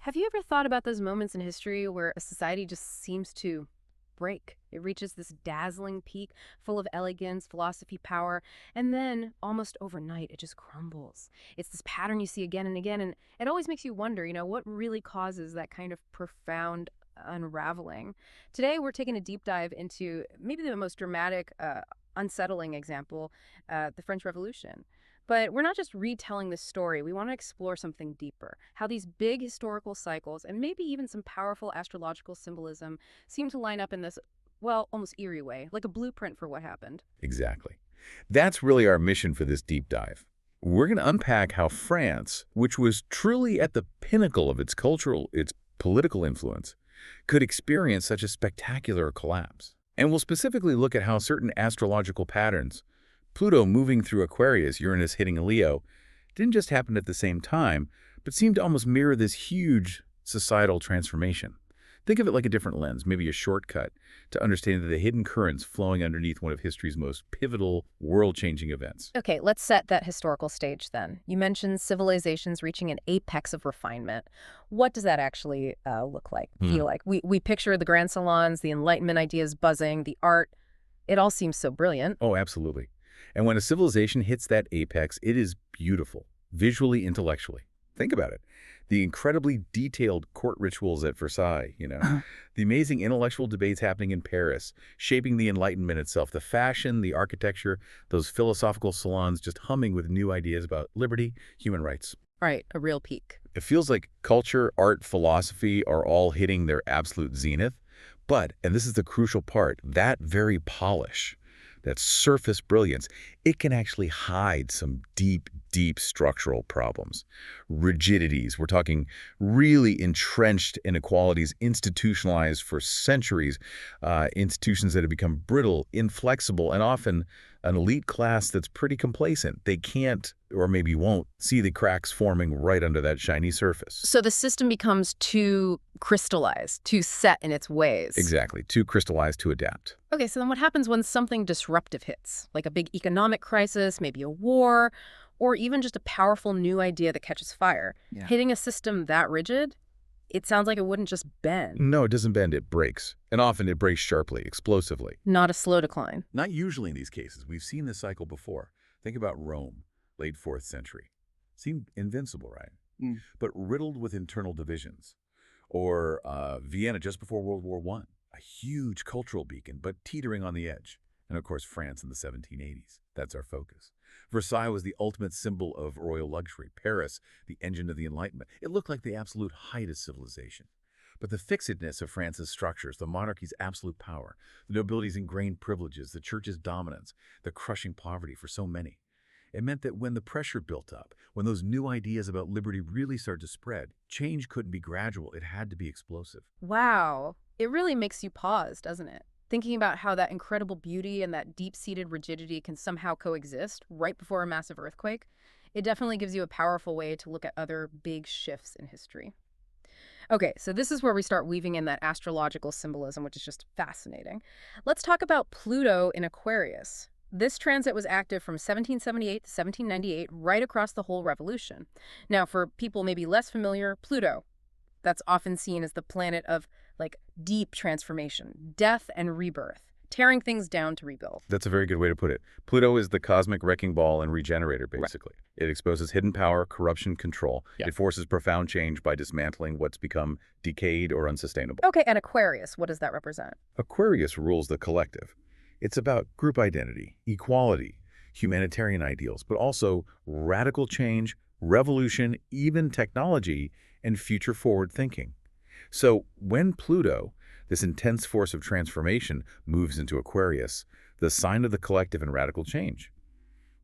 Have you ever thought about those moments in history where a society just seems to break? It reaches this dazzling peak full of elegance, philosophy, power, and then almost overnight it just crumbles. It's this pattern you see again and again, and it always makes you wonder, what really causes that kind of profound unraveling. Today we're taking a deep dive into maybe the most dramatic, unsettling example, the French Revolution. But we're not just retelling the story. We want to explore something deeper. How these big historical cycles and maybe even some powerful astrological symbolism seem to line up in this, well, almost eerie way, like a blueprint for what happened. Exactly. That's really our mission for this deep dive. We're going to unpack how France, which was truly at the pinnacle of its cultural, its political influence, could experience such a spectacular collapse. And we'll specifically look at how certain astrological patterns, Pluto moving through Aquarius, Uranus hitting Leo, didn't just happen at the same time, but seemed to almost mirror this huge societal transformation. Think of it like a different lens, maybe a shortcut, to understanding the hidden currents flowing underneath one of history's most pivotal, world-changing events. Okay, let's set that historical stage then. You mentioned civilizations reaching an apex of refinement. What does that actually look like, feel like? We picture the grand salons, the Enlightenment ideas buzzing, the art. It all seems so brilliant. Oh, absolutely. And when a civilization hits that apex, it is beautiful, visually, intellectually. Think about it. The incredibly detailed court rituals at Versailles, the amazing intellectual debates happening in Paris, shaping the Enlightenment itself, the fashion, the architecture, those philosophical salons just humming with new ideas about liberty, human rights. Right, a real peak. It feels like culture, art, philosophy are all hitting their absolute zenith. But, and this is the crucial part, that very polish, that surface brilliance, it can actually hide some deep, deep structural problems. Rigidities, we're talking really entrenched inequalities, institutionalized for centuries, institutions that have become brittle, inflexible, and often an elite class that's pretty complacent. They can't, or maybe won't, see the cracks forming right under that shiny surface. So the system becomes too crystallized, too set in its ways. Exactly, too crystallized to adapt. Okay, so then what happens when something disruptive hits, like a big economic crisis, maybe a war, or even just a powerful new idea that catches fire? Yeah. Hitting a system that rigid, it sounds like it wouldn't just bend. No, it doesn't bend, it breaks. And often it breaks sharply, explosively. Not a slow decline. Not usually in these cases. We've seen this cycle before. Think about Rome, late 4th century. Seemed invincible, right? But riddled with internal divisions. Or Vienna just before World War I. A huge cultural beacon, but teetering on the edge. And of course, France in the 1780s. That's our focus. Versailles was the ultimate symbol of royal luxury. Paris, the engine of the Enlightenment. It looked like the absolute height of civilization. But the fixedness of France's structures, the monarchy's absolute power, the nobility's ingrained privileges, the church's dominance, the crushing poverty for so many. It meant that when the pressure built up, when those new ideas about liberty really started to spread, change couldn't be gradual, it had to be explosive. Wow. It really makes you pause, doesn't it? Thinking about how that incredible beauty and that deep-seated rigidity can somehow coexist right before a massive earthquake, it definitely gives you a powerful way to look at other big shifts in history. Okay, so this is where we start weaving in that astrological symbolism, which is just fascinating. Let's talk about Pluto in Aquarius. This transit was active from 1778 to 1798, right across the whole revolution. Now, for people maybe less familiar, Pluto, that's often seen as the planet of, deep transformation, death and rebirth, tearing things down to rebuild. That's a very good way to put it. Pluto is the cosmic wrecking ball and regenerator, basically. Right. It exposes hidden power, corruption, control. Yeah. It forces profound change by dismantling what's become decayed or unsustainable. Okay, and Aquarius, what does that represent? Aquarius rules the collective. It's about group identity, equality, humanitarian ideals, but also radical change, revolution, even technology, and future-forward thinking. So when Pluto, this intense force of transformation, moves into Aquarius, the sign of the collective and radical change,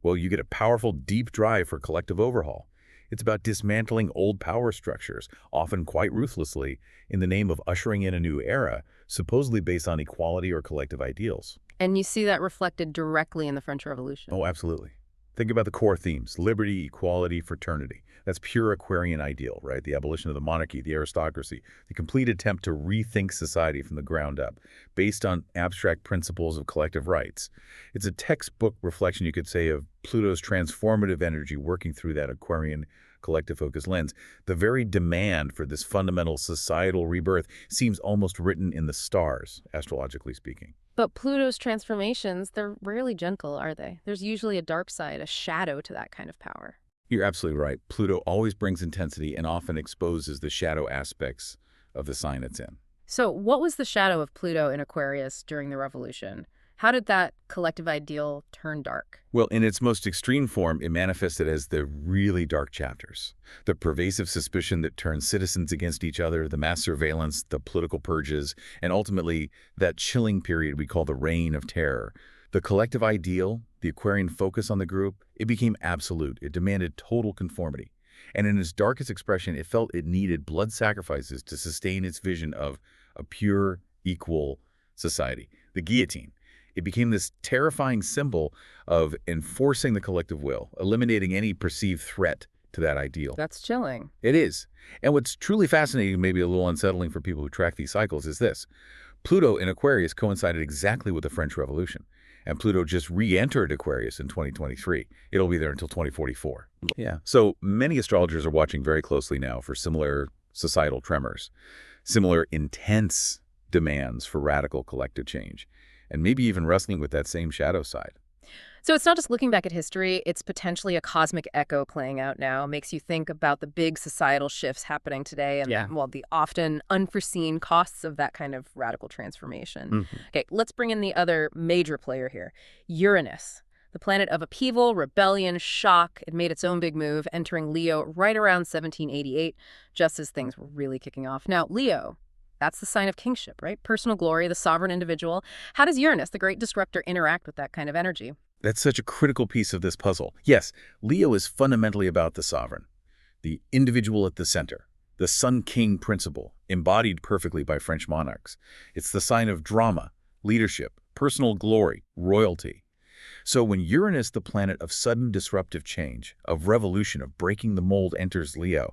well, you get a powerful, deep drive for collective overhaul. It's about dismantling old power structures, often quite ruthlessly, in the name of ushering in a new era, supposedly based on equality or collective ideals. And you see that reflected directly in the French Revolution. Oh, absolutely. Think about the core themes: liberty, equality, fraternity. That's pure Aquarian ideal, right? The abolition of the monarchy, the aristocracy, the complete attempt to rethink society from the ground up, based on abstract principles of collective rights. It's a textbook reflection, you could say, of Pluto's transformative energy working through that Aquarian collective-focused lens, the very demand for this fundamental societal rebirth seems almost written in the stars, astrologically speaking. But Pluto's transformations, they're rarely gentle, are they? There's usually a dark side, a shadow to that kind of power. You're absolutely right. Pluto always brings intensity and often exposes the shadow aspects of the sign it's in. So what was the shadow of Pluto in Aquarius during the revolution? How did that collective ideal turn dark? Well, in its most extreme form, it manifested as the really dark chapters. The pervasive suspicion that turns citizens against each other, the mass surveillance, the political purges, and ultimately that chilling period we call the Reign of Terror. The collective ideal, the Aquarian focus on the group, it became absolute. It demanded total conformity. And in its darkest expression, it felt it needed blood sacrifices to sustain its vision of a pure, equal society. The guillotine. It became this terrifying symbol of enforcing the collective will, eliminating any perceived threat to that ideal. That's chilling. It is. And what's truly fascinating, maybe a little unsettling for people who track these cycles, is this. Pluto in Aquarius coincided exactly with the French Revolution. And Pluto just re-entered Aquarius in 2023. It'll be there until 2044. Yeah. So many astrologers are watching very closely now for similar societal tremors, similar intense demands for radical collective change, and maybe even wrestling with that same shadow side. So it's not just looking back at history, it's potentially a cosmic echo playing out now. Makes you think about the big societal shifts happening today and, well, the often unforeseen costs of that kind of radical transformation. Okay, let's bring in the other major player here, Uranus. The planet of upheaval, rebellion, shock. It made its own big move, entering Leo right around 1788, just as things were really kicking off. Now, Leo, that's the sign of kingship, right? Personal glory, the sovereign individual. How does Uranus, the great disruptor, interact with that kind of energy? That's such a critical piece of this puzzle. Yes, Leo is fundamentally about the sovereign, the individual at the center, the sun-king principle, embodied perfectly by French monarchs. It's the sign of drama, leadership, personal glory, royalty. So when Uranus, the planet of sudden disruptive change, of revolution, of breaking the mold, enters Leo,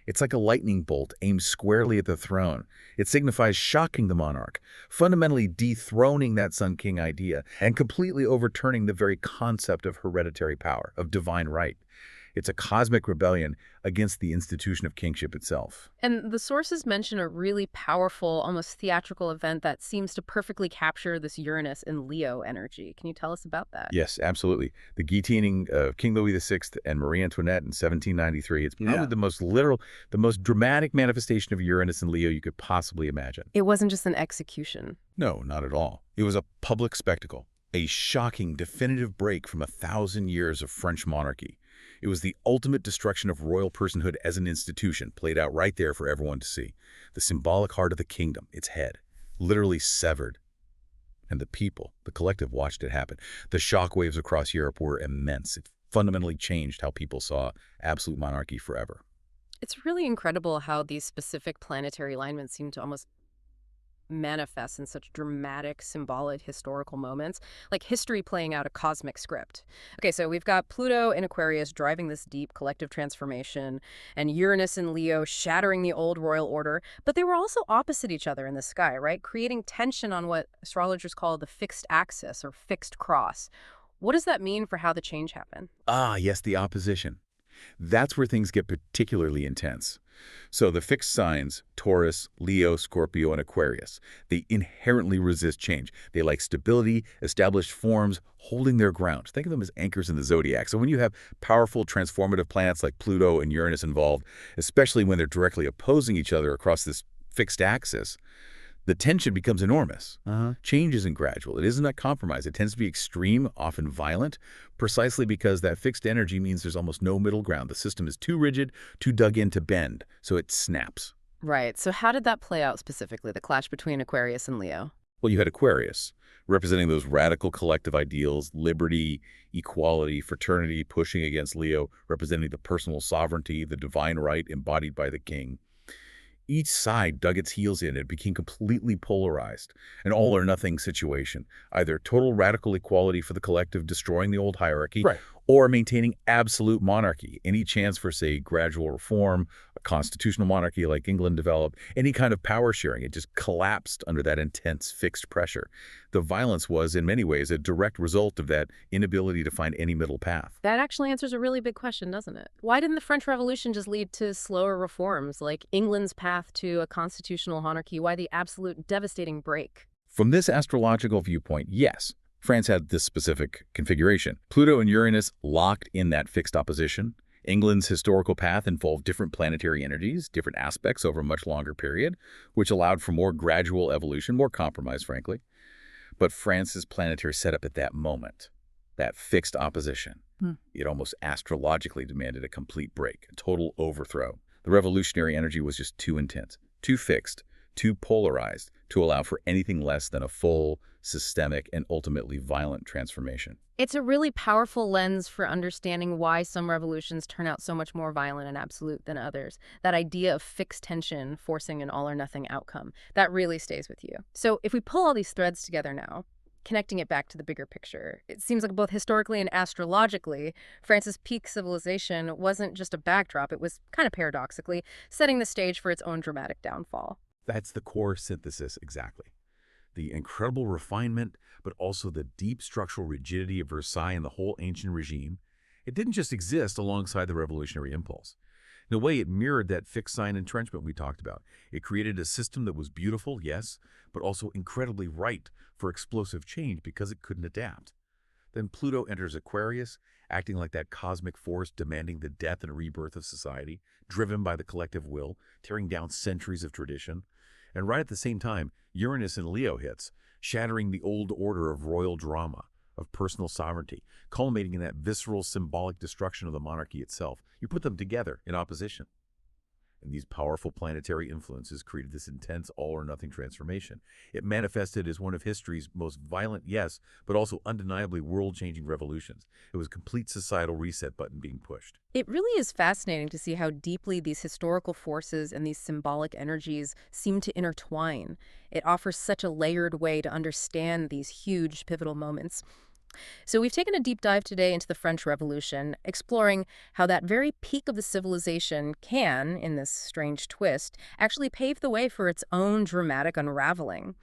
it's like a lightning bolt aimed squarely at the throne. It signifies shocking the monarch, fundamentally dethroning that Sun King idea, and completely overturning the very concept of hereditary power, of divine right. It's a cosmic rebellion against the institution of kingship itself. And the sources mention a really powerful, almost theatrical event that seems to perfectly capture this Uranus and Leo energy. Can you tell us about that? Yes, absolutely. The guillotining of King Louis VI and Marie Antoinette in 1793. It's probably the most literal, the most dramatic manifestation of Uranus and Leo you could possibly imagine. It wasn't just an execution. No, not at all. It was a public spectacle, a shocking, definitive break from 1,000 years of French monarchy. It was the ultimate destruction of royal personhood as an institution, played out right there for everyone to see. The symbolic heart of the kingdom, its head, literally severed. And the people, the collective, watched it happen. The shockwaves across Europe were immense. It fundamentally changed how people saw absolute monarchy forever. It's really incredible how these specific planetary alignments seem to almost manifest in such dramatic, symbolic, historical moments, like history playing out a cosmic script. Okay, so we've got Pluto in Aquarius driving this deep collective transformation, and Uranus and Leo shattering the old royal order, but they were also opposite each other in the sky, right? Creating tension on what astrologers call the fixed axis or fixed cross. What does that mean for how the change happened? Ah, yes, the opposition. That's where things get particularly intense. So the fixed signs, Taurus, Leo, Scorpio, and Aquarius, they inherently resist change. They like stability, established forms, holding their ground. Think of them as anchors in the zodiac. So when you have powerful, transformative planets like Pluto and Uranus involved, especially when they're directly opposing each other across this fixed axis, the tension becomes enormous. Change isn't gradual. It isn't a compromise. It tends to be extreme, often violent, precisely because that fixed energy means there's almost no middle ground. The system is too rigid, too dug in to bend, so it snaps. Right. So how did that play out specifically, the clash between Aquarius and Leo? Well, you had Aquarius, representing those radical collective ideals, liberty, equality, fraternity, pushing against Leo, representing the personal sovereignty, the divine right embodied by the king. Each side dug its heels in. It became completely polarized, an all-or-nothing situation, either total radical equality for the collective, destroying the old hierarchy, or maintaining absolute monarchy. Any chance for, say, gradual reform, constitutional monarchy like England developed, any kind of power sharing, it just collapsed under that intense fixed pressure. The violence was, in many ways, a direct result of that inability to find any middle path. That actually answers a really big question, doesn't it? Why didn't the French Revolution just lead to slower reforms, like England's path to a constitutional monarchy? Why the absolute devastating break? From this astrological viewpoint, yes, France had this specific configuration. Pluto and Uranus locked in that fixed opposition. England's historical path involved different planetary energies, different aspects over a much longer period, which allowed for more gradual evolution, more compromise, frankly. But France's planetary setup at that moment, that fixed opposition, it almost astrologically demanded a complete break, a total overthrow. The revolutionary energy was just too intense, too fixed, too polarized to allow for anything less than a full, systemic, and ultimately violent transformation. It's a really powerful lens for understanding why some revolutions turn out so much more violent and absolute than others. That idea of fixed tension forcing an all-or-nothing outcome, that really stays with you. So if we pull all these threads together now, connecting it back to the bigger picture, it seems like both historically and astrologically, France's peak civilization wasn't just a backdrop, it was kind of paradoxically setting the stage for its own dramatic downfall. That's the core synthesis, exactly. The incredible refinement, but also the deep structural rigidity of Versailles and the whole ancient regime. It didn't just exist alongside the revolutionary impulse. In a way, it mirrored that fixed sign entrenchment we talked about. It created a system that was beautiful, yes, but also incredibly ripe for explosive change because it couldn't adapt. Then Pluto enters Aquarius, acting like that cosmic force demanding the death and rebirth of society, driven by the collective will, tearing down centuries of tradition. And right at the same time, Uranus in Leo hits, shattering the old order of royal drama, of personal sovereignty, culminating in that visceral, symbolic destruction of the monarchy itself. You put them together in opposition. And these powerful planetary influences created this intense all-or-nothing transformation. It manifested as one of history's most violent, yes, but also undeniably world-changing revolutions. It was a complete societal reset button being pushed. It really is fascinating to see how deeply these historical forces and these symbolic energies seem to intertwine. It offers such a layered way to understand these huge pivotal moments. So we've taken a deep dive today into the French Revolution, exploring how that very peak of the civilization can, in this strange twist, actually pave the way for its own dramatic unraveling.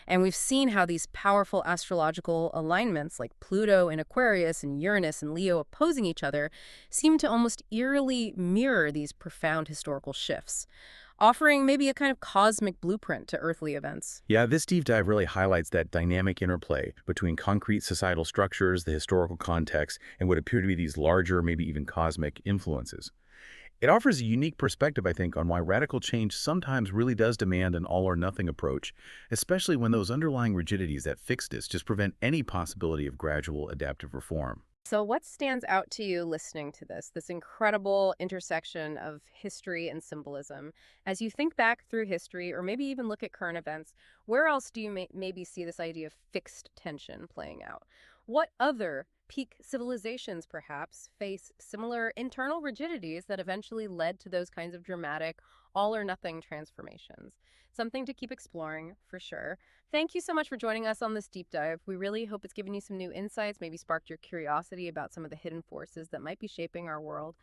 And we've seen how these powerful astrological alignments, like Pluto in Aquarius and Uranus and Leo opposing each other, seem to almost eerily mirror these profound historical shifts, offering maybe a kind of cosmic blueprint to earthly events. Yeah, this deep dive really highlights that dynamic interplay between concrete societal structures, the historical context, and what appear to be these larger, maybe even cosmic influences. It offers a unique perspective, I think, on why radical change sometimes really does demand an all-or-nothing approach, especially when those underlying rigidities, that fixedness, just prevent any possibility of gradual adaptive reform. So what stands out to you listening to this incredible intersection of history and symbolism? As you think back through history, or maybe even look at current events, where else do you maybe see this idea of fixed tension playing out? What other peak civilizations, perhaps, face similar internal rigidities that eventually led to those kinds of dramatic, all-or-nothing transformations? Something to keep exploring, for sure. Thank you so much for joining us on this deep dive. We really hope it's given you some new insights, maybe sparked your curiosity about some of the hidden forces that might be shaping our world.